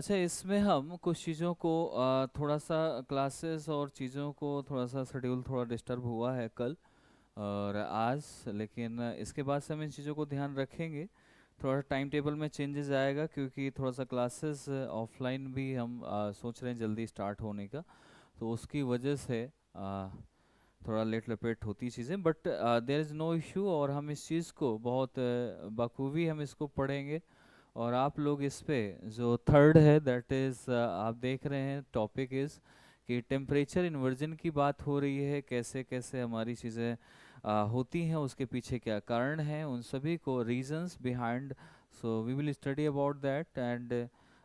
अच्छा, इसमें हम कुछ चीज़ों को थोड़ा सा क्लासेस और चीज़ों को थोड़ा सा शेड्यूल थोड़ा डिस्टर्ब हुआ है कल और आज, लेकिन इसके बाद से हम इन चीज़ों को ध्यान रखेंगे। थोड़ा टाइम टेबल में चेंजेस आएगा क्योंकि थोड़ा सा क्लासेस ऑफलाइन भी हम सोच रहे हैं जल्दी स्टार्ट होने का, तो उसकी वजह से थोड़ा लेट लपेट होती चीज़ें, but there is no issue और हम इस चीज़ को बहुत बखूबी हम इसको पढ़ेंगे। और आप लोग इस पे जो थर्ड है दैट इज़ आप देख रहे हैं टॉपिक इज़ कि टेम्परेचर इन्वर्जन की बात हो रही है, कैसे कैसे हमारी चीज़ें होती हैं, उसके पीछे क्या कारण है, उन सभी को reasons behind. So we will study about that and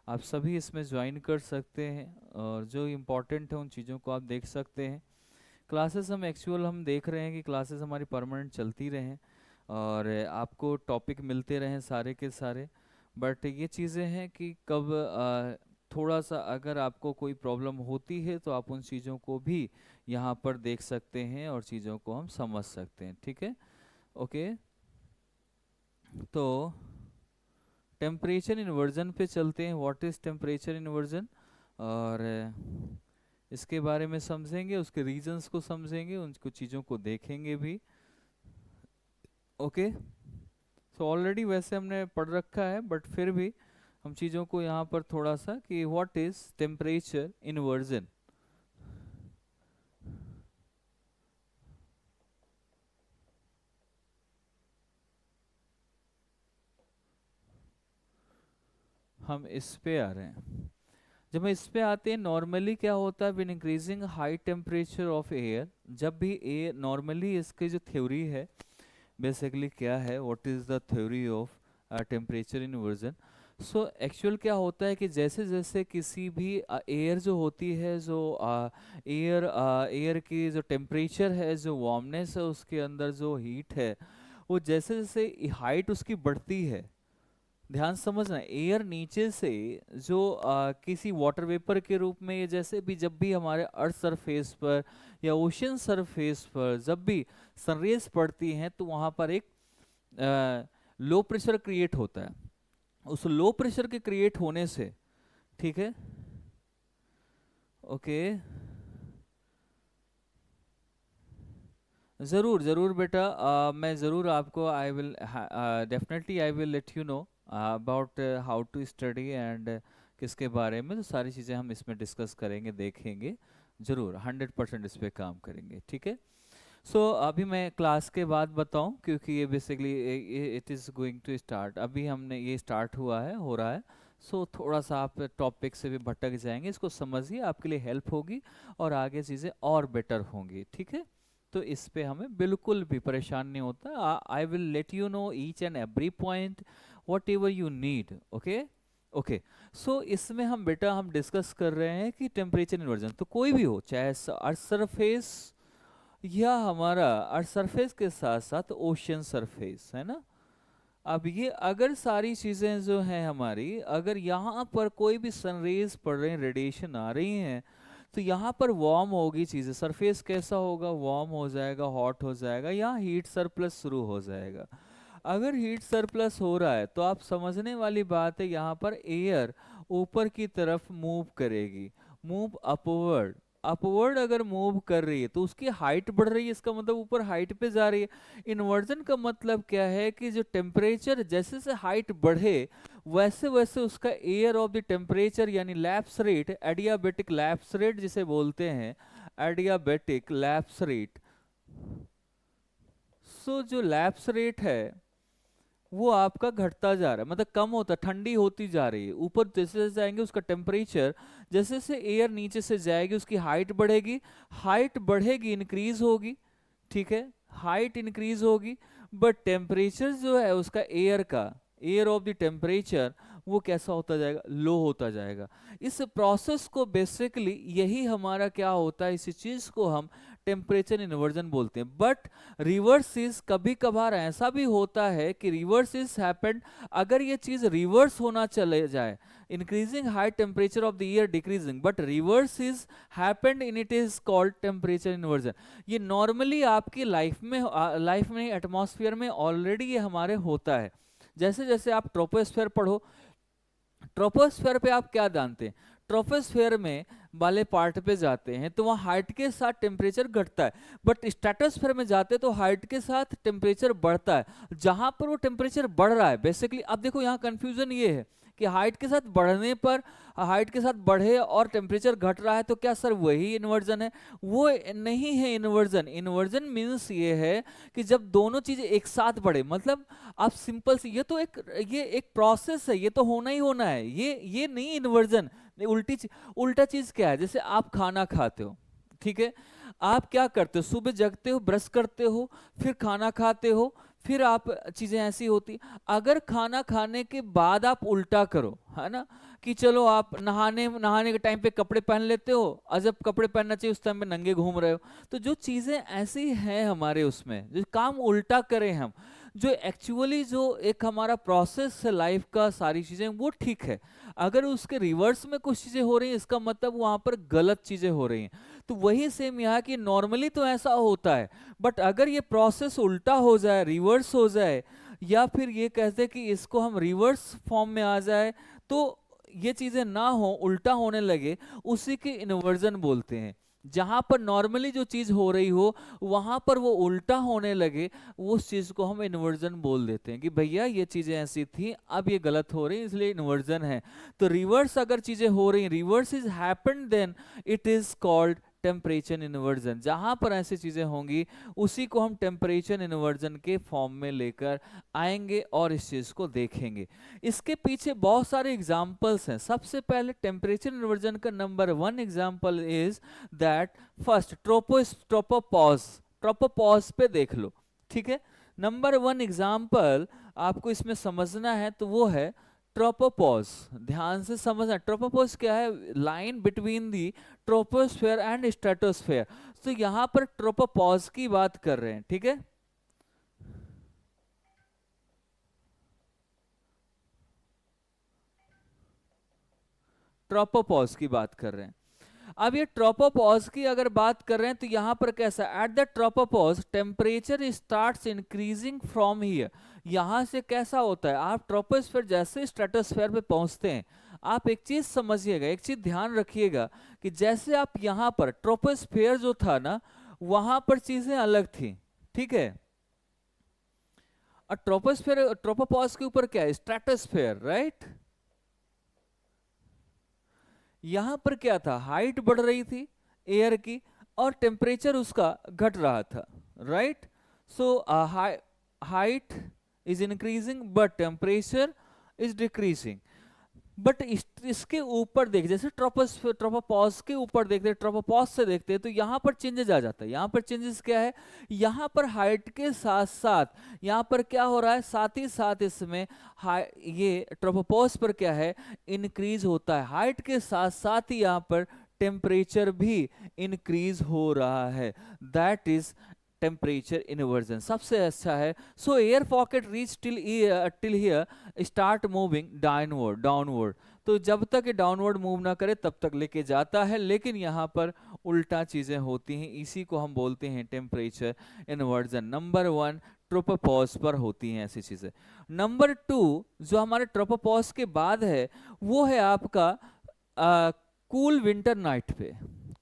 आप सभी इसमें ज्वाइन कर सकते हैं और जो इम्पोर्टेंट है उन चीज़ों को आप देख सकते हैं। क्लासेस हम एक्चुअल हम देख रहे हैं कि क्लासेस हमारी परमानेंट चलती रहें और आपको टॉपिक मिलते रहें सारे के सारे, बट ये चीज़ें हैं कि कब थोड़ा सा अगर आपको कोई प्रॉब्लम होती है तो आप उन चीज़ों को भी यहाँ पर देख सकते हैं और चीज़ों को हम समझ सकते हैं, ठीक है। ओके, तो टेम्परेचर इन्वर्जन पे चलते हैं। व्हाट इज़ टेम्परेचर इन्वर्जन, और इसके बारे में समझेंगे, उसके रीजंस को समझेंगे, उन कुछ चीज़ों को देखेंगे भी। ओके, सो ऑलरेडी वैसे हमने पढ़ रखा है बट फिर भी हम चीज़ों को यहाँ पर थोड़ा सा कि व्हाट इज़ टेम्परेचर इन्वर्जन। हम इस पे आ रहे हैं। जब हम इस पे आते हैं, नॉर्मली क्या होता है, win increasing high temperature of air, जब भी एयर नॉर्मली, इसकी जो थ्योरी है बेसिकली क्या है, what is the theory of temperature inversion. So actual क्या होता है कि जैसे जैसे किसी भी एयर जो होती है, जो एयर एयर की जो टेम्परेचर है, जो वार्मनेस है, उसके अंदर जो हीट है, वो जैसे जैसे हाइट उसकी बढ़ती है, ध्यान समझना, एयर नीचे से जो किसी वाटर वेपर के रूप में, ये जैसे भी जब भी हमारे अर्थ सरफेस पर या ओशन सरफेस पर जब भी सनरेज पड़ती हैं तो वहाँ पर एक लो प्रेशर क्रिएट होता है। उस लो प्रेशर के क्रिएट होने से, ठीक है, ओके, ज़रूर ज़रूर बेटा, मैं ज़रूर आपको I will definitely I will let you know about how to study and किसके बारे में, तो सारी चीज़ें हम इसमें डिस्कस करेंगे, देखेंगे, ज़रूर 100% इस पे काम करेंगे, ठीक है। सो अभी मैं क्लास के बाद बताऊं क्योंकि ये basically it is going to start, अभी हमने ये स्टार्ट हुआ है, हो रहा है। सो थोड़ा सा आप टॉपिक से भी भटक जाएंगे, इसको समझिए, आपके लिए हेल्प होगी और आगे चीज़ें और बेटर होंगी, ठीक है। तो इस पे हमें बिल्कुल भी परेशान नहीं होता, I will let you know each and every point whatever you need, okay. Okay, so इसमें हम बेटा हम डिस्कस कर रहे हैं कि टेम्परेचर इन्वर्जन तो कोई भी हो, चाहे अर्थ सरफेस या हमारा अर्थ सरफेस के साथ साथ ओशन सरफेस है ना। अब ये अगर सारी चीज़ें जो हैं हमारी, अगर यहाँ पर कोई भी सनरेज पड़ रहे हैं, रेडिएशन आ रही हैं, तो यहाँ पर वार्म होगी चीज़ें, सरफेस कैसा होगा, वार्म हो जाएगा, हॉट हो जाएगा, यहाँ हीट सरप्लस शुरू हो जाएगा। अगर हीट सरप्लस हो रहा है तो आप समझने वाली बात है, यहाँ पर एयर ऊपर की तरफ मूव करेगी, मूव अपवर्ड। अपवर्ड अगर मूव कर रही है तो उसकी हाइट बढ़ रही है, इसका मतलब ऊपर हाइट पे जा रही है। इन्वर्जन का मतलब क्या है कि जो टेम्परेचर जैसे से हाइट बढ़े वैसे वैसे उसका एयर ऑफ द टेम्परेचर यानी lapse rate, adiabatic lapse rate जिसे बोलते हैं, एडियाबेटिक लैप्स रेट। सो जो लैप्स रेट है वो आपका घटता जा रहा है, मतलब कम होता, ठंडी होती जा रही है। ऊपर जैसे जैसे जाएंगे उसका टेम्परेचर, जैसे जैसे एयर नीचे से जाएगी उसकी हाइट बढ़ेगी, हाइट बढ़ेगी इंक्रीज होगी, ठीक है, हाइट इंक्रीज होगी, बट टेम्परेचर जो है उसका एयर का, एयर ऑफ द टेम्परेचर, वो कैसा होता जाएगा, लो होता जाएगा। इस प्रोसेस को बेसिकली यही हमारा क्या होता है, इसी चीज को हम टेम्परेचर इन्वर्जन बोलते हैं। बट रिवर्स इज, कभी कभार ऐसा भी होता है कि रिवर्स इज हैपेंड, अगर ये चीज रिवर्स होना चले जाए, increasing high temperature of the year decreasing, but reverse is happened in, it is called temperature inversion. ये नॉर्मली आपकी लाइफ में एटमॉस्फेयर में ऑलरेडी ये हमारे होता है। जैसे जैसे आप ट्रोपोस्फेयर पढ़ो, ट्रोपोस्फेयर पे आप क्या जानते हैं? ट्रोपोस्फेयर में वाले पार्ट पे जाते हैं तो वहाँ हाइट के साथ टेम्परेचर घटता है, बट स्ट्रेटोस्फेयर में जाते हैं तो हाइट के साथ टेम्परेचर बढ़ता है। जहाँ पर वो टेम्परेचर बढ़ रहा है, बेसिकली अब देखो यहाँ कंफ्यूजन ये है कि हाइट के साथ बढ़ने पर, हाइट के साथ बढ़े और टेम्परेचर घट रहा है तो क्या सर वही इन्वर्जन है? वो नहीं है इन्वर्जन। इन्वर्जन मीन्स ये है कि जब दोनों चीजें एक साथ बढ़े, मतलब आप सिंपल सी, ये एक प्रोसेस है, ये तो होना ही होना है, ये नहीं इन्वर्जन। उल्टा चीज क्या है? जैसे आप खाना खाते हो, ठीक है, आप क्या करते हो? सुबह जगते हो, ब्रश करते हो, फिर खाना खाते हो, फिर आप चीजें ऐसी होती। अगर खाना खाने के बाद आप उल्टा करो, है ना, कि चलो आप नहाने नहाने के टाइम पे कपड़े पहन लेते हो, और जब कपड़े पहनना चाहिए उस टाइम पे नंगे घूम रहे हो, तो जो चीजें ऐसी हैं हमारे उसमें, जो काम उल्टा करें हम, जो एक्चुअली जो एक हमारा प्रोसेस है लाइफ का, सारी चीजें वो ठीक है। अगर उसके रिवर्स में कुछ चीजें हो रही हैं, इसका मतलब वहां पर गलत चीजें हो रही हैं। तो वही सेम यहाँ की, नॉर्मली तो ऐसा होता है, बट अगर ये प्रोसेस उल्टा हो जाए, रिवर्स हो जाए, या फिर ये कहते हैं कि इसको हम रिवर्स फॉर्म में आ जाए, तो ये चीजें ना हो, उल्टा होने लगे, उसी के इन्वर्जन बोलते हैं। जहां पर नॉर्मली जो चीज हो रही हो, वहां पर वो उल्टा होने लगे, उस चीज को हम इन्वर्जन बोल देते हैं कि भैया ये चीजें ऐसी थी, अब ये गलत हो रही, इसलिए इन्वर्जन है। तो रिवर्स अगर चीजें हो रही, reverse is happened, then it is called temperature inversion. जहां पर ऐसी चीजें होंगी, उसी को हम टेम्परेचर इन्वर्जन के फॉर्म में लेकर आएंगे और इस चीज को देखेंगे। इसके पीछे बहुत सारे एग्जाम्पल्स हैं। सबसे पहले टेम्परेचर इन्वर्जन का number 1 example is that first tropopause. Tropopause पे देख लो, ठीक है। नंबर 1 एग्जाम्पल आपको इसमें समझना है तो वो है ट्रोपोपॉज। ध्यान से समझना, ट्रोपोपॉज क्या है? Line between the troposphere and stratosphere. तो यहां पर ट्रोपोपॉज की बात कर रहे हैं, ठीक है। ट्रोपोपॉज की बात कर रहे हैं। अब ये ट्रोपोपॉज की अगर बात कर रहे हैं तो यहां पर कैसा, at the tropopause temperature starts increasing from here. यहां से कैसा होता है, आप ट्रोपोस्फेयर जैसे स्ट्रेटोस्फेयर पे पहुंचते हैं, आप एक चीज समझिएगा, एक चीज ध्यान रखिएगा कि जैसे आप यहां पर ट्रोपोस्फेयर जो था ना, वहां पर चीजें अलग थी, ठीक है। और ट्रोपोस्फेयर, ट्रोपोपॉज के ऊपर क्या है? Stratosphere, right. यहां पर क्या था? हाइट बढ़ रही थी एयर की, और टेम्परेचर उसका घट रहा था, right. So height is increasing but temperature is decreasing. But इसके ऊपर देख, जैसे ट्रोपोपॉज के ऊपर देखते, ट्रोपोपॉज से देखते हैं तो यहाँ पर चेंजेस आ जाता है। यहाँ पर चेंजेस क्या है? यहाँ पर हाइट के साथ साथ यहाँ पर क्या हो रहा है, साथ ही साथ इसमें ये ट्रोपोपॉज पर क्या है, इंक्रीज होता है। हाइट के साथ साथ ही यहाँ पर टेम्परेचर भी इंक्रीज हो रहा है। That is temperature inversion. सबसे अच्छा है। सो air pocket reach till here start moving downward. तो जब तक ये डाउनवर्ड मूव ना करे तब तक लेके जाता है, लेकिन यहाँ पर उल्टा चीजें होती हैं, इसी को हम बोलते हैं टेम्परेचर इन्वर्जन। नंबर 1 ट्रोपोपॉज पर होती हैं ऐसी चीजें। नंबर 2 जो हमारे ट्रोपोपॉज के बाद है, वो है आपका कूल विंटर नाइट पे।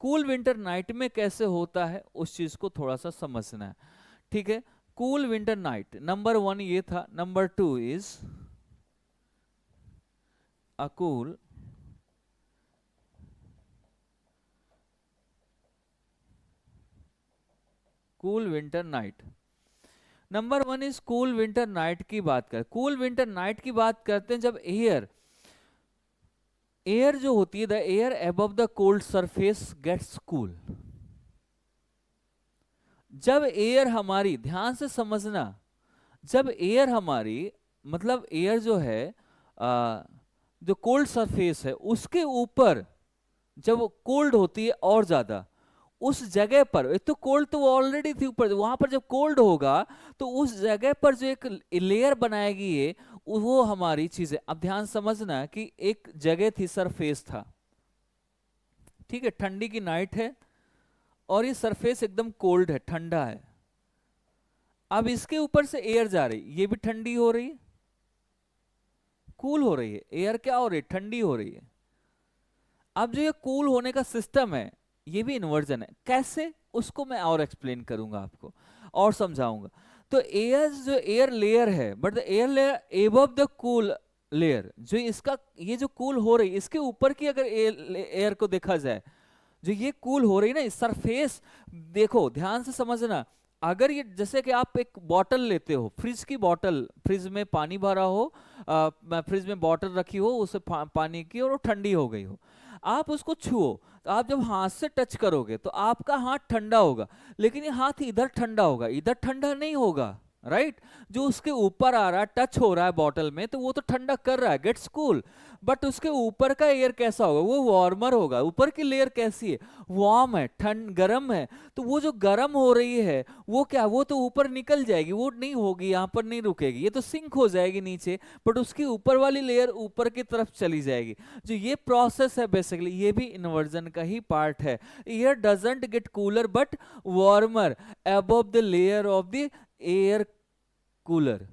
कूल विंटर नाइट में कैसे होता है उस चीज को थोड़ा सा समझना है, ठीक है। कूल विंटर नाइट, नंबर 1 ये था। Number 2 is a cool winter night. Number 1 is cool winter night की बात कर, कूल विंटर नाइट की बात करते हैं जब एयर जो होती है, the air above the cold surface gets cool. जब एयर हमारी, ध्यान से समझना, जब एयर हमारी, मतलब एयर जो है, जो कोल्ड सरफेस है उसके ऊपर जब कोल्ड होती है और ज्यादा, उस जगह पर, एक तो कोल्ड तो ऑलरेडी थी ऊपर, वहां पर जब कोल्ड होगा तो उस जगह पर जो एक लेयर बनाएगी ये, वो हमारी चीजें। अब ध्यान समझना कि एक जगह थी, सरफेस था, ठीक है, ठंडी की नाइट है और ये सरफेस एकदम कोल्ड है, ठंडा है। अब इसके ऊपर से एयर जा रही, ये भी ठंडी हो रही है, कूल हो रही है, एयर क्या हो रही है, ठंडी हो रही है। अब जो ये कूल होने का सिस्टम है ये भी इन्वर्जन है। कैसे, उसको मैं और एक्सप्लेन करूंगा आपको और समझाऊंगा। तो एयर जो एयर लेयर है, but the air layer above the cool layer, जो इसका ये जो कूल हो रही है इसके ऊपर की अगर एयर को देखा जाए, जो ये कूल हो रही है ना सरफेस, देखो ध्यान से समझना। अगर ये जैसे कि आप एक बॉटल लेते हो, फ्रिज की बॉटल, फ्रिज में पानी भरा हो, फ्रिज में बॉटल रखी हो उसे पानी की, और वो ठंडी हो गई हो, आप उसको छुओ, तो आप जब हाथ से टच करोगे तो आपका हाथ ठंडा होगा, लेकिन ये हाथ इधर ठंडा होगा, इधर ठंडा नहीं होगा, राइट। जो उसके ऊपर आ रहा है, टच हो रहा है बॉटल में, तो वो तो ठंडा कर रहा है, गेट्स कूल। बट उसके ऊपर का एयर कैसा होगा, वो वार्मर होगा। ऊपर की लेयर कैसी है, वार्म है, ठंड गर्म है। तो वो जो गर्म हो रही है वो क्या, वो तो ऊपर निकल जाएगी, वो नहीं होगी यहाँ पर, नहीं रुकेगी, ये तो सिंक हो जाएगी नीचे, बट उसकी ऊपर वाली लेयर ऊपर की तरफ चली जाएगी। जो ये प्रोसेस है बेसिकली, ये भी इन्वर्जन का ही पार्ट है। Air doesn't get cooler but warmer above the layer of the air cooler,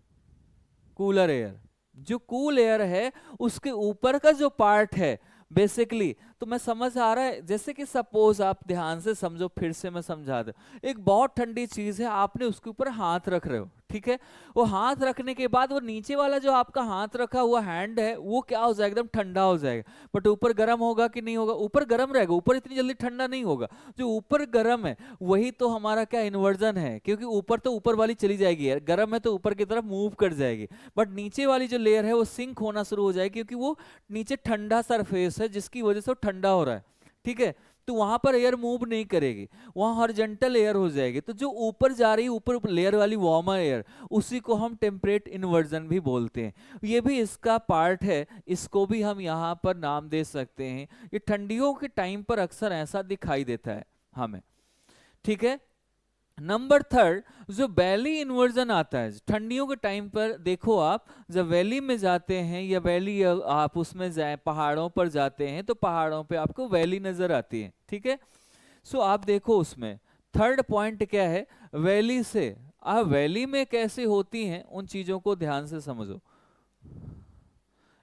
cooler air. जो कूल एयर है उसके ऊपर का जो पार्ट है बेसिकली, तो मैं समझ आ रहा है, जैसे कि सपोज आप ध्यान से समझो, फिर से मैं समझा दूं। एक बहुत ठंडी चीज है, आपने उसके ऊपर हाथ रख रहे हो, ठीक है। वो हाथ रखने के बाद वो नीचे वाला जो आपका हाथ रखा हुआ हैंड है वो क्या हो जाएगा, एकदम ठंडा हो जाएगा। बट ऊपर गर्म होगा कि नहीं होगा, ऊपर गर्म रहेगा, ऊपर इतनी जल्दी ठंडा नहीं होगा। जो ऊपर गर्म है वही तो हमारा क्या इन्वर्जन है, क्योंकि ऊपर तो ऊपर वाली चली जाएगी यार, गर्म है तो ऊपर की तरफ मूव कर जाएगी। बट नीचे वाली जो लेयर है वो सिंक होना शुरू हो जाएगी, क्योंकि वो नीचे ठंडा सरफेस है जिसकी वजह से वो ठंडा हो रहा है, ठीक है। तो वहां पर एयर मूव नहीं करेगी, वहां हॉरिजॉन्टल एयर हो जाएगी। तो जो ऊपर जा रही है, ऊपर लेयर वाली वार्मर एयर, उसी को हम टेम्परेट इन्वर्जन भी बोलते हैं। ये भी इसका पार्ट है, इसको भी हम यहाँ पर नाम दे सकते हैं। ये ठंडियों के टाइम पर अक्सर ऐसा दिखाई देता है हमें, ठीक है। नंबर थर्ड, जो वैली इन्वर्जन आता है ठंडियों के टाइम पर, देखो आप जब वैली में जाते हैं या वैली आप उसमें जाए, पहाड़ों पर जाते हैं तो पहाड़ों पे आपको वैली नजर आती है, ठीक है। सो आप देखो उसमें थर्ड पॉइंट क्या है, वैली से आप वैली में कैसे होती हैं उन चीजों को ध्यान से समझो।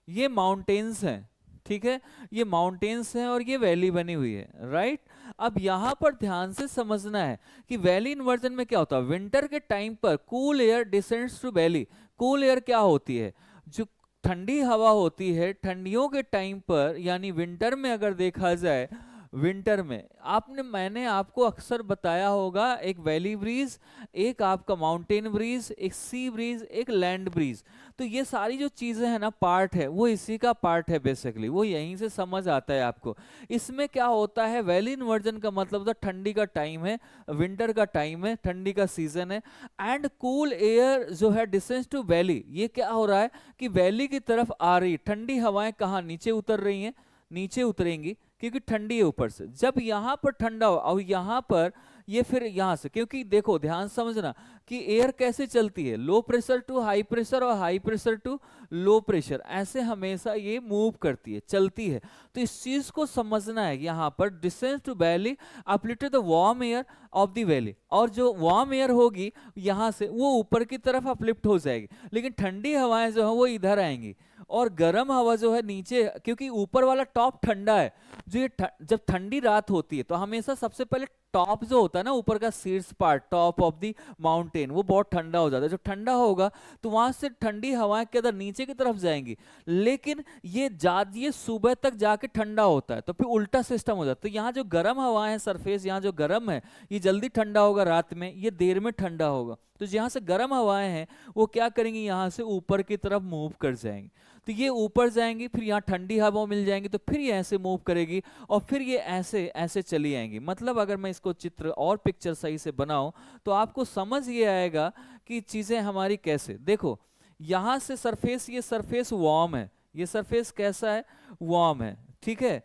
ये माउंटेन्स हैं, ठीक है, ये माउंटेन्स हैं और ये वैली बनी हुई है, राइट। अब यहां पर ध्यान से समझना है कि वैली इन्वर्जन में क्या होता है। विंटर के टाइम पर cool air descends to valley. Cool air क्या होती है, जो ठंडी हवा होती है ठंडियों के टाइम पर, यानी विंटर में अगर देखा जाए, विंटर में आपने मैंने आपको अक्सर बताया होगा, एक वैली ब्रीज, एक आपका माउंटेन ब्रीज, एक सी ब्रीज, एक लैंड ब्रीज। तो ये सारी जो चीजें हैं ना, पार्ट है, वो इसी का पार्ट है बेसिकली, वो यहीं से समझ आता है आपको। इसमें क्या होता है, वैली इन्वर्जन का मतलब होता है ठंडी का टाइम है, विंटर का टाइम है, ठंडी का सीजन है, एंड कूल एयर जो है डिसेंस टू वैली। ये क्या हो रहा है कि वैली की तरफ आ रही ठंडी हवाएं कहाँ नीचे उतर रही हैं, नीचे उतरेंगी क्योंकि ठंडी है ऊपर से। जब यहाँ पर ठंडा हो और यहाँ पर ये फिर यहाँ से, क्योंकि देखो ध्यान समझना कि एयर कैसे चलती है, low pressure to high pressure और high pressure to low pressure, ऐसे हमेशा ये मूव करती है, चलती है। तो इस चीज को समझना है। यहाँ पर descends to valley uplifted the warm air of the valley, और जो वार्म एयर होगी यहाँ से वो ऊपर की तरफ अपलिफ्ट हो जाएगी, लेकिन ठंडी हवाएं जो है वो इधर आएंगी, और गर्म हवा जो है नीचे, क्योंकि ऊपर वाला टॉप ठंडा है। जो ये जब ठंडी रात होती है तो हमेशा सबसे पहले टॉप जो होता है ना, ऊपर का शीर्ष part, top of the mountain, वो बहुत ठंडा हो जाता है। जब ठंडा होगा तो वहां से ठंडी हवाएं के अंदर नीचे की तरफ जाएंगी, लेकिन ये सुबह तक जाके ठंडा होता है, तो फिर उल्टा सिस्टम हो जाता है। तो यहाँ जो गर्म हवाएं हैं, सरफेस यहाँ जो गर्म है, ये जल्दी ठंडा होगा रात में, ये देर में ठंडा होगा। तो जहाँ से गर्म हवाएं हैं वो क्या करेंगी, यहाँ से ऊपर की तरफ मूव कर जाएंगी। तो ये ऊपर जाएंगी, फिर यहाँ ठंडी हवा मिल जाएंगी, तो फिर ये ऐसे मूव करेगी, और फिर ये ऐसे ऐसे चली आएंगी। मतलब अगर मैं इसको चित्र और पिक्चर सही से बनाऊं तो आपको समझ ये आएगा कि चीजें हमारी कैसे। देखो यहाँ से सरफेस, ये सरफेस वार्म है, ये सरफेस कैसा है, वार्म है, ठीक है,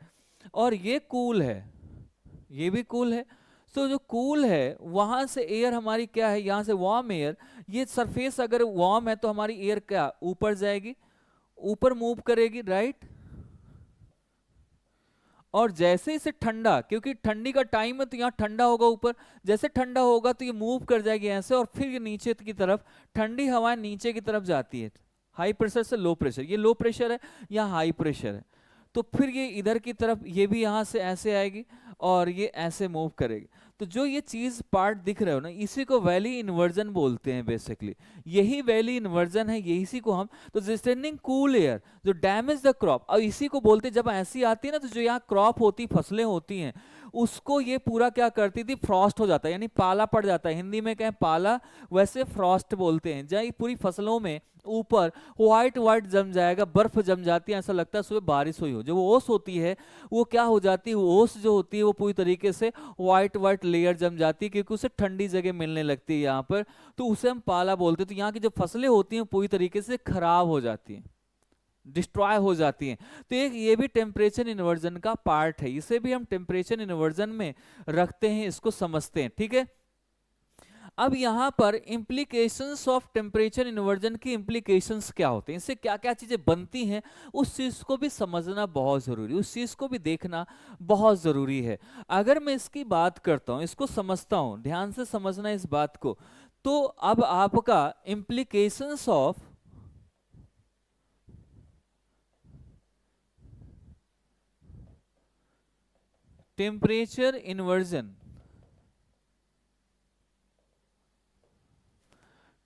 और ये कूल है, ये भी कूल है। तो जो कूल है वहां से एयर हमारी क्या है, यहाँ से वार्म एयर, ये सरफेस अगर वार्म है तो हमारी एयर क्या ऊपर जाएगी, ऊपर मूव करेगी, राइट। और जैसे इसे ठंडा, क्योंकि ठंडी का टाइम है तो यहाँ ठंडा होगा ऊपर, जैसे ठंडा होगा तो ये मूव कर जाएगी ऐसे, और फिर ये नीचे की तरफ, ठंडी हवाएं नीचे की तरफ जाती है, हाई प्रेशर से लो प्रेशर, ये लो प्रेशर है, यहाँ हाई प्रेशर है, तो फिर ये इधर की तरफ ये भी यहाँ से ऐसे आएगी और ये ऐसे मूव करेगी। तो जो ये चीज पार्ट दिख रहे हो ना, इसी को वैली इन्वर्जन बोलते हैं बेसिकली। यही वैली इन्वर्जन है, यही इसी को हम, तो डिस्टेंडिंग कूल एयर जो डैमेज द क्रॉप, और इसी को बोलते हैं, जब ऐसी आती है ना, तो जो यहाँ क्रॉप होती, फसलें होती हैं, उसको ये पूरा क्या करती थी, फ्रॉस्ट हो जाता है, यानी पाला पड़ जाता है। हिंदी में कहें पाला, वैसे फ्रॉस्ट बोलते हैं। जहाँ पूरी फसलों में ऊपर व्हाइट व्हाइट जम जाएगा, बर्फ जम जाती है, ऐसा लगता है सुबह बारिश हुई हो। जो वो ओस होती है वो क्या हो जाती है, वो ओस जो होती है वो पूरी तरीके से व्हाइट व्हाइट लेयर जम जाती है, क्योंकि उसे ठंडी जगह मिलने लगती है यहाँ पर, तो उसे हम पाला बोलते हैं। तो यहाँ की जो फसलें होती हैं पूरी तरीके से खराब हो जाती हैं, डिस्ट्रॉय हो जाती हैं। तो एक ये भी टेम्परेचर इन्वर्जन का पार्ट है, इसे भी हम टेम्परेचर इन्वर्जन में रखते हैं, इसको समझते हैं, ठीक है। अब यहां पर इंप्लीकेशंस ऑफ टेम्परेचर इन्वर्जन की इंप्लीकेशंस क्या होते हैं, इससे क्या क्या चीजें बनती हैं, उस चीज को भी समझना बहुत जरूरी, उस चीज को भी देखना बहुत जरूरी है। अगर मैं इसकी बात करता हूं, इसको समझता हूं, ध्यान से समझना इस बात को, तो अब आपका implications of temperature inversion,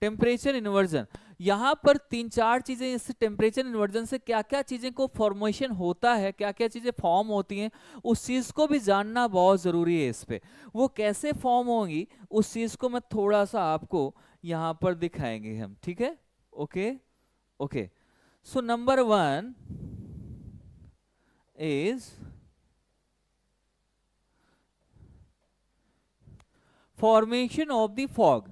temperature inversion, यहां पर तीन चार चीजें, इस टेम्परेचर इन्वर्जन से क्या क्या चीजें को फॉर्मेशन होता है, क्या क्या चीजें फॉर्म होती हैं, उस चीज को भी जानना बहुत जरूरी है। इस पे वो कैसे फॉर्म होंगी उस चीज को मैं थोड़ा सा आपको यहां पर दिखाएंगे हम, ठीक है। Okay okay, so number 1 is formation of the fog.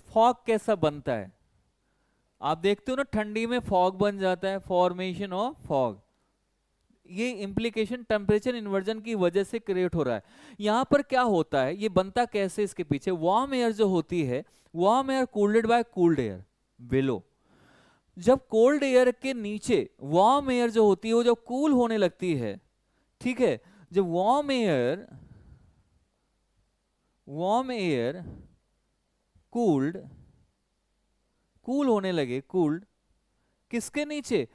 Fog कैसा बनता है, आप देखते हो ना, ठंडी में फॉग बन जाता है, फॉर्मेशन ऑफ फॉग। ये इंप्लीकेशन टेम्परेचर इन्वर्जन की वजह से क्रिएट हो रहा है। यहां पर क्या होता है, ये बनता कैसे, इसके पीछे वार्म एयर जो होती है, warm air cooled by cooled air below. जब कोल्ड एयर के नीचे वार्म एयर जो होती है वो जब कूल होने लगती है, ठीक है, जब वार्म एयर कूल्ड, कूल होने लगे, कूल्ड किसके नीचे,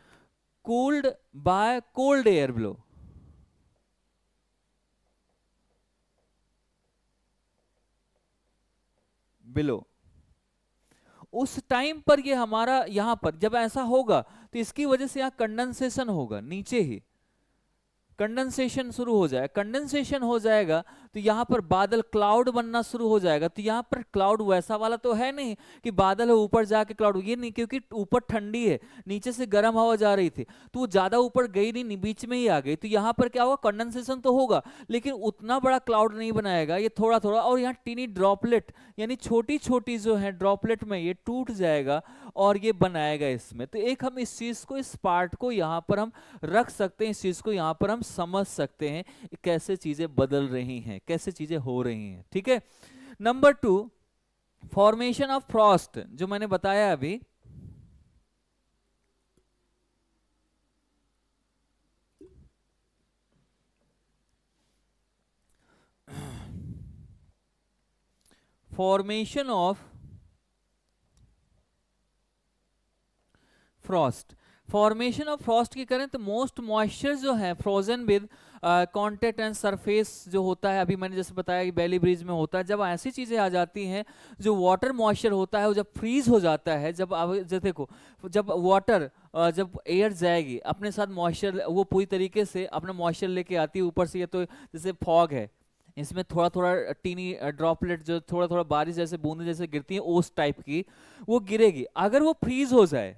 cooled by cold air below, below. उस टाइम पर ये हमारा यहां पर जब ऐसा होगा तो इसकी वजह से यहां कंडेंसेशन होगा, नीचे ही कंडेंसेशन शुरू हो जाएगा। कंडेंसेशन हो जाएगा तो यहाँ पर बादल, क्लाउड बनना शुरू हो जाएगा। तो यहाँ पर क्लाउड वैसा वाला तो है नहीं कि बादल है ऊपर जाके क्लाउड, ये नहीं, क्योंकि ऊपर ठंडी है, नीचे से गर्म हवा जा रही थी, तो वो ज्यादा ऊपर गई नहीं, बीच में ही आ गई। तो यहाँ पर क्या होगा, कंडेंसेशन तो होगा लेकिन उतना बड़ा क्लाउड नहीं बनाएगा, ये थोड़ा थोड़ा, और यहाँ टीनी ड्रॉपलेट यानी छोटी छोटी जो है ड्रॉपलेट में ये टूट जाएगा और ये बनाएगा इसमें। तो एक हम इस चीज को, इस पार्ट को यहाँ पर हम रख सकते हैं, इस चीज को यहाँ पर हम समझ सकते हैं कैसे चीजें बदल रही हैं, कैसे चीजें हो रही हैं, ठीक है। नंबर 2, फॉर्मेशन ऑफ फ्रॉस्ट, जो मैंने बताया अभी, formation of Frost, formation of Frost की करें तो मोस्ट मॉइस्चर जो है frozen with contact and surface जो होता है, अभी मैंने जैसे बताया कि बैली ब्रिज में होता है, जब ऐसी चीजें आ जाती हैं जो वाटर मॉइस्चर होता है वो जब फ्रीज हो जाता है, जब आप देखो, जब वाटर, जब एयर जाएगी अपने साथ मॉइस्चर, वो पूरी तरीके से अपना मॉइस्चर लेके आती है ऊपर से, ये तो जैसे फॉग है, इसमें थोड़ा थोड़ा टीनी ड्रॉपलेट जो थोड़ा थोड़ा बारिश जैसे बूंदे जैसे गिरती है, उस टाइप की वो गिरेगी। अगर वो फ्रीज हो जाए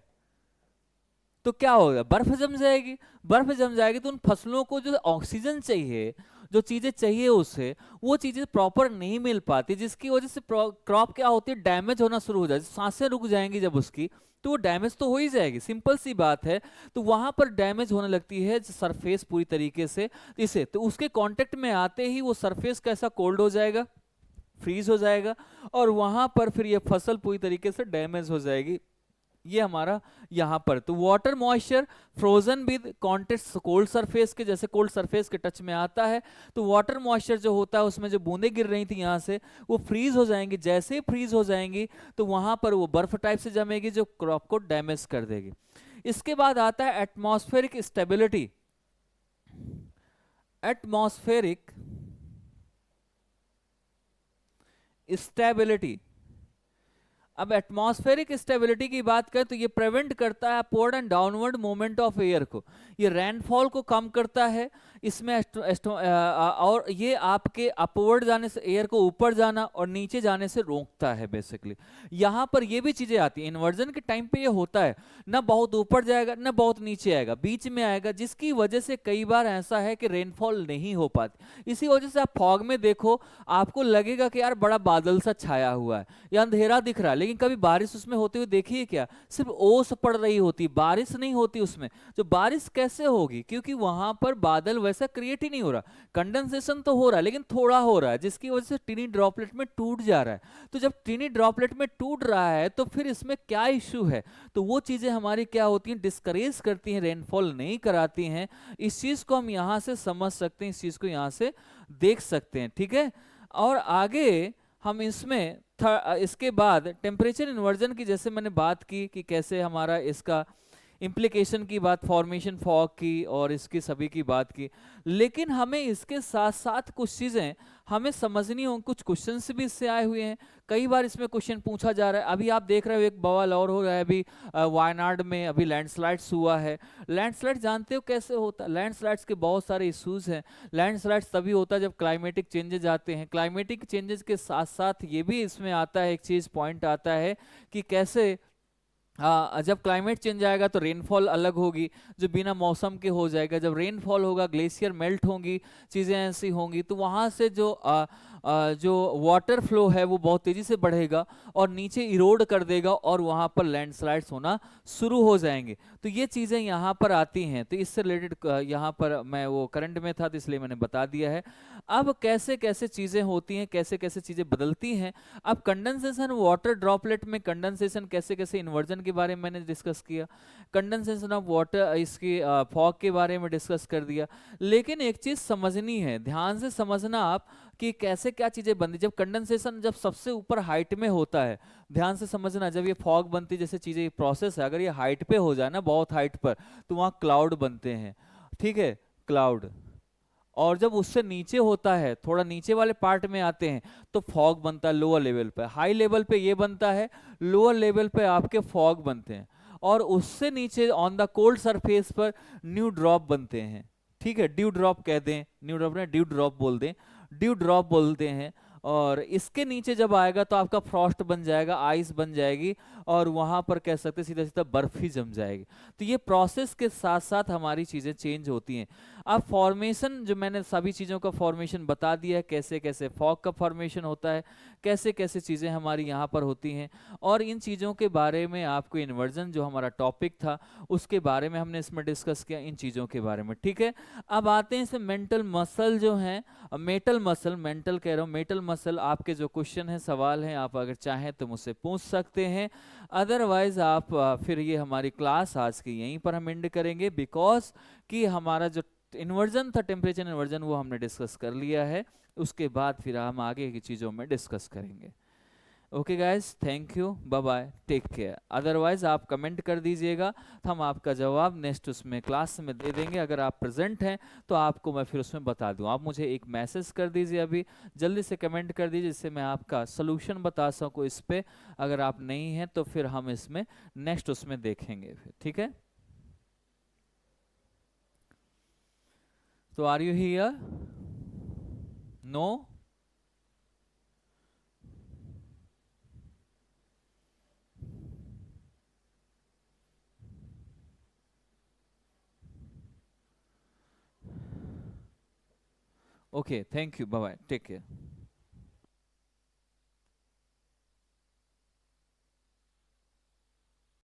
तो क्या होगा, बर्फ जम जाएगी। बर्फ जम जाएगी तो उन फसलों को जो ऑक्सीजन चाहिए, जो चीजें चाहिए उससे, वो चीजें प्रॉपर नहीं मिल पाती, जिसकी वजह से क्रॉप क्या होती है, डैमेज होना शुरू हो जाती है, सांसें रुक जाएंगी जब उसकी, तो वो डैमेज तो हो ही जाएगी, सिंपल सी बात है। तो वहां पर डैमेज होने लगती है सरफेस पूरी तरीके से, इसे तो उसके कांटेक्ट में आते ही वो सरफेस कैसा कोल्ड हो जाएगा, फ्रीज हो जाएगा, और वहां पर फिर ये फसल पूरी तरीके से डैमेज हो जाएगी। ये हमारा यहां पर, तो water moisture frozen with contact cold surface के, जैसे कोल्ड सरफेस के टच में आता है तो वाटर मॉइस्चर जो होता है उसमें जो बूंदें गिर रही थी यहां से, वो फ्रीज हो जाएंगी। जैसे ही फ्रीज हो जाएंगी तो वहां पर वो बर्फ टाइप से जमेगी जो क्रॉप को डैमेज कर देगी। इसके बाद आता है एटमॉस्फेरिक स्टेबिलिटी। एटमॉस्फेरिक स्टेबिलिटी, अब एटमॉस्फेरिक स्टेबिलिटी की बात करें तो ये प्रिवेंट करता है upward and downward movement of air को, ये रेनफॉल को कम करता है इसमें और ये आपके अपवर्ड जाने से, एयर को ऊपर जाना और नीचे जाने से रोकता है बेसिकली। यहाँ पर ये भी चीजें आती हैं, इन्वर्जन के टाइम पे ये होता है, ना बहुत ऊपर जाएगा ना बहुत नीचे आएगा, बीच में आएगा, जिसकी वजह से कई बार ऐसा है कि रेनफॉल नहीं हो पाती। इसी वजह से आप फॉग में देखो, आपको लगेगा कि यार बड़ा बादल सा छाया हुआ है या अंधेरा दिख रहा है, लेकिन कभी बारिश उसमें होते हुए देखिए क्या, सिर्फ ओस पड़ रही होती, बारिश नहीं होती उसमें। जो बारिश कैसे होगी, क्योंकि वहां पर बादल वैसा क्रिएट ही नहीं हो रहा, कंडेंसेशन तो हो रहा है लेकिन थोड़ा हो रहा है, जिसकी वजह से टीनी ड्रॉपलेट में टूट जा रहा है। तो जब टीनी ड्रॉपलेट में टूट रहा है तो फिर इसमें क्या इश्यू है, तो वो चीजें हमारी क्या होती हैं, डिस्करेज करती हैं, रेनफॉल नहीं कराती हैं। इस चीज को हम यहां से समझ सकते हैं, इस चीज को यहां से देख सकते हैं, ठीक है। और आगे हम इसमें इसके बाद टेम्परेचर इन्वर्जन की जैसे मैंने बात की कि कैसे हमारा इसका इम्प्लीकेशन की बात, फॉर्मेशन फॉग की और इसकी सभी की बात की, लेकिन हमें इसके साथ साथ कुछ चीज़ें हमें समझनी होंगी। कुछ क्वेश्चंस भी इससे आए हुए हैं, कई बार इसमें क्वेश्चन पूछा जा रहा है। अभी आप देख रहे हो एक बवाल और हो रहा है, अभी वायनाड में अभी लैंडस्लाइड्स हुआ है। लैंडस्लाइड जानते हो कैसे होता है, लैंडस्लाइड्स के बहुत सारे इश्यूज हैं। लैंडस्लाइड्स तभी होता है जब क्लाइमेटिक चेंजेज आते हैं। क्लाइमेटिक चेंजेस के साथ साथ ये भी इसमें आता है, एक चीज़ पॉइंट आता है कि कैसे, हाँ, जब क्लाइमेट चेंज आएगा तो रेनफॉल अलग होगी, जो बिना मौसम के हो जाएगा। जब रेनफॉल होगा, ग्लेशियर मेल्ट होंगी, चीज़ें ऐसी होंगी, तो वहाँ से जो वाटर फ्लो है वो बहुत तेज़ी से बढ़ेगा और नीचे इरोड कर देगा और वहाँ पर लैंडस्लाइड्स होना शुरू हो जाएंगे। तो ये चीज़ें यहाँ पर आती हैं, तो इससे रिलेटेड यहाँ पर मैं वो करंट में था तो इसलिए मैंने बता दिया है। अब कैसे कैसे चीज़ें होती हैं, कैसे कैसे चीज़ें बदलती हैं। अब कंडेंसेशन, वाटर ड्रॉपलेट में कंडेंसेशन कैसे कैसे, इन्वर्जन के बारे में मैंने डिस्कस किया, कंडेंसेशन ऑफ वाटर, इसकी फॉग के बारे में डिस्कस कर दिया। लेकिन एक चीज़ समझनी है, ध्यान से समझना आप कि कैसे क्या चीज़ें बनती। जब कंडेंसेशन जब सबसे ऊपर हाइट में होता है, ध्यान से समझना, जब ये फॉग बनती जैसे चीज़ें प्रोसेस है, अगर ये हाइट पे हो जाए ना, बहुत हाइट पर, तो वहाँ क्लाउड बनते हैं, ठीक है, क्लाउड। और जब उससे नीचे होता है, थोड़ा नीचे वाले पार्ट में आते हैं, तो फॉग बनता है लोअर लेवल पे। हाई लेवल पे ये बनता है, लोअर लेवल पे आपके फॉग बनते हैं, और उससे नीचे ऑन द कोल्ड सरफेस पर न्यू ड्रॉप बनते हैं, ठीक है, ड्यू ड्रॉप कह दें, न्यू ड्रॉप ने ड्यू ड्रॉप बोल दें, ड्यू ड्रॉप बोलते हैं। और इसके नीचे जब आएगा तो आपका फ्रॉस्ट बन जाएगा, आइस बन जाएगी, और वहां पर कह सकते हैं सीधा सीधा बर्फ ही जम जाएगी। तो ये प्रोसेस के साथ साथ हमारी चीजें चेंज होती हैं। अब फॉर्मेशन, जो मैंने सभी चीज़ों का फॉर्मेशन बता दिया है, कैसे कैसे फॉग का फॉर्मेशन होता है, कैसे कैसे चीज़ें हमारी यहाँ पर होती हैं, और इन चीज़ों के बारे में आपको इन्वर्जन जो हमारा टॉपिक था उसके बारे में हमने इसमें डिस्कस किया, इन चीज़ों के बारे में, ठीक है। अब आते हैं इसमें मेंटल मसल जो हैं, मेटल मसल, मेंटल कह रहा हूँ, मेटल मसल। आपके जो क्वेश्चन है, सवाल हैं, आप अगर चाहें तो मुझसे पूछ सकते हैं, अदरवाइज आप फिर ये हमारी क्लास आज की यहीं पर हम एंड करेंगे, बिकॉज कि हमारा जो इन्वर्जन था, टेम्परेचर इन्वर्जन, वो हमने डिस्कस कर लिया है। उसके बाद फिर हम आगे की चीज़ों में डिस्कस करेंगे। Okay guys, thank you, bye bye, take care. Otherwise आप कमेंट कर दीजिएगा, तो हम आपका जवाब नेक्स्ट उसमें क्लास में दे देंगे। अगर आप प्रेजेंट हैं तो आपको मैं फिर उसमें बता दूं। आप मुझे एक मैसेज कर दीजिए, अभी जल्दी से कमेंट कर दीजिए, जिससे मैं आपका सोल्यूशन बता सकूं इस पे। अगर आप नहीं हैं तो फिर हम इसमें नेक्स्ट उसमें देखेंगे फिर, ठीक है। तो are you here? No? Okay, thank you, bye bye, take care.